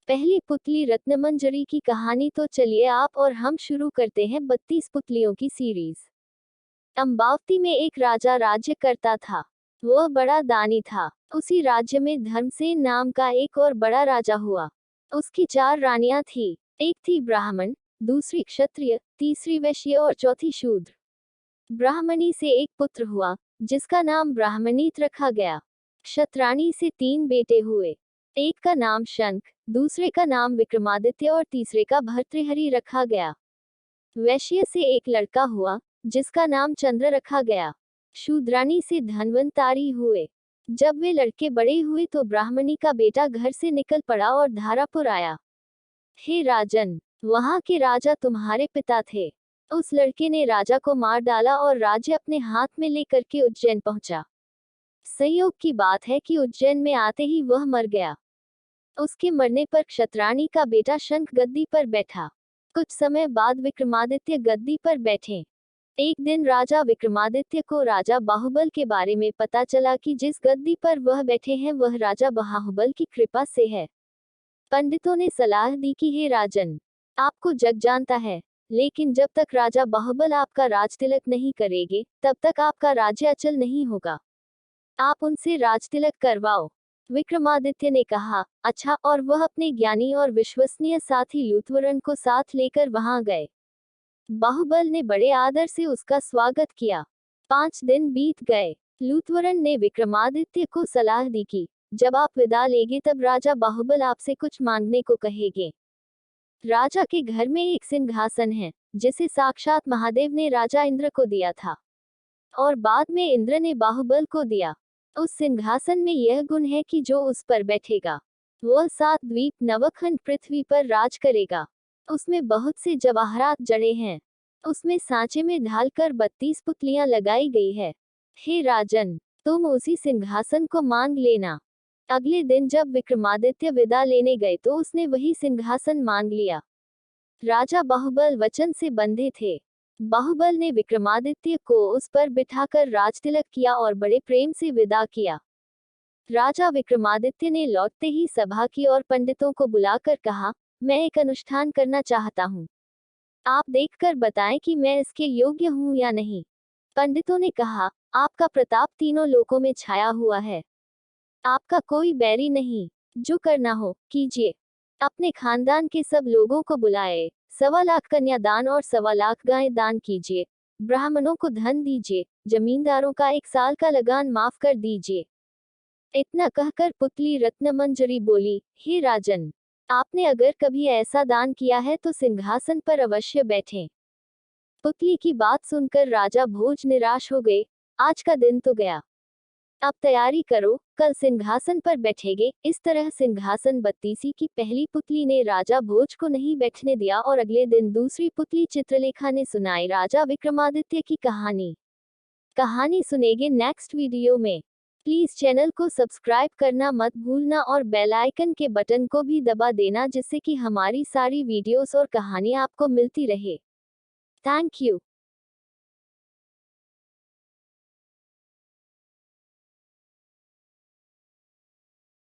पहली पुतली रत्नमंजरी की कहानी। तो चलिए आप और हम शुरू करते हैं 32 पुतलियों की सीरीज। अम्बावती में एक राजा राज्य करता था। वह बड़ा दानी था। उसी राज्य में धर्मसेन नाम का एक और बड़ा राजा हुआ। उसकी 4 रानियां थी। एक थी ब्राह्मण, दूसरी क्षत्रिय, तीसरी वैश्य और चौथी शूद्र। ब्राह्मणी से एक पुत्र हुआ, जिसका नाम ब्राह्मणीत रखा गया। क्षत्राणी से 3 बेटे हुए। एक का नाम शंख, दूसरे का नाम विक्रमादित्य और तीसरे का भर्तृहरि रखा गया। वैश्य से एक लड़का हुआ, जिसका नाम चंद्र रखा गया। शूद्राणी से धन्वंतारी हुए। जब वे लड़के बड़े हुए तो ब्राह्मणी का बेटा घर से निकल पड़ा और धारापुर आया। हे राजन, वहां के राजा तुम्हारे पिता थे। उस लड़के ने राजा को मार डाला और राज्य अपने हाथ में लेकर के उज्जैन पहुंचा। संयोग की बात है कि उज्जैन में आते ही वह मर गया। उसके मरने पर क्षत्राणी का बेटा शंख गद्दी पर बैठा। कुछ समय बाद विक्रमादित्य गद्दी पर बैठे। एक दिन राजा विक्रमादित्य को राजा बाहुबल के बारे में पता चला कि जिस गद्दी पर वह बैठे हैं वह राजा बाहुबल की कृपा से है। पंडितों ने सलाह दी कि हे राजन, आपको जग जानता है, लेकिन जब तक राजा बाहुबल आपका राज तिलक नहीं करेंगे तब तक आपका राज्य अचल नहीं होगा। आप उनसे राज तिलक करवाओ। विक्रमादित्य ने कहा, अच्छा, और वह अपने ज्ञानी और विश्वसनीय साथी लूथवरन को साथ लेकर वहां गए। बाहुबल ने बड़े आदर से उसका स्वागत किया। 5 दिन बीत गए। लूथवरन ने विक्रमादित्य को सलाह दी कि जब आप विदा लेंगे तब राजा बाहुबल आपसे कुछ मांगने को कहेंगे। राजा के घर में एक सिंहासन है, जिसे साक्षात महादेव ने राजा इंद्र को दिया था, और बाद में इंद्र ने बाहुबल को दिया। उस सिंहासन में यह गुण है कि जो उस पर बैठेगा वह 7 द्वीप नवखंड पृथ्वी पर राज करेगा। उसमें बहुत से जवाहरात जड़े हैं। उसमें सांचे में ढालकर 32 पुतलियां लगाई गई है। हे राजन, तुम उसी सिंहासन को मांग लेना। अगले दिन जब विक्रमादित्य विदा लेने गए तो उसने वही सिंहासन मांग लिया। राजा बाहुबल वचन से बंधे थे। बाहुबल ने विक्रमादित्य को उस पर बिठाकर राजतिलक किया और बड़े प्रेम से विदा किया। राजा विक्रमादित्य ने लौटते ही सभा की और पंडितों को बुलाकर कहा, मैं एक अनुष्ठान करना चाहता हूँ। आप देखकर बताएं कि मैं इसके योग्य हूँ या नहीं। पंडितों ने कहा, आपका प्रताप तीनों लोकों में छाया हुआ है। आपका कोई बैरी नहीं। जो करना हो कीजिए। अपने खानदान के सब लोगों को बुलाए। 1.25 लाख कन्या दान और 1.25 लाख गायें दान कीजिए। ब्राह्मणों को धन दीजिए। जमींदारों का 1 साल का लगान माफ कर दीजिए। इतना कहकर पुतली रत्नमंजरी बोली, हे राजन, आपने अगर कभी ऐसा दान किया है तो सिंहासन पर अवश्य बैठें। पुतली की बात सुनकर राजा भोज निराश हो गए। आज का दिन तो गया। अब तैयारी करो, कल सिंहासन पर बैठेंगे। इस तरह सिंहासन 32 की पहली पुतली ने राजा भोज को नहीं बैठने दिया और अगले दिन दूसरी पुतली चित्रलेखा ने सुनाई राजा विक्रमादित्य की कहानी। कहानी सुनेंगे नेक्स्ट वीडियो में। प्लीज चैनल को सब्सक्राइब करना मत भूलना और बेल आइकन के बटन को भी दबा देना, जिससे कि हमारी सारी वीडियोस और कहानी आपको मिलती रहे। Thank you.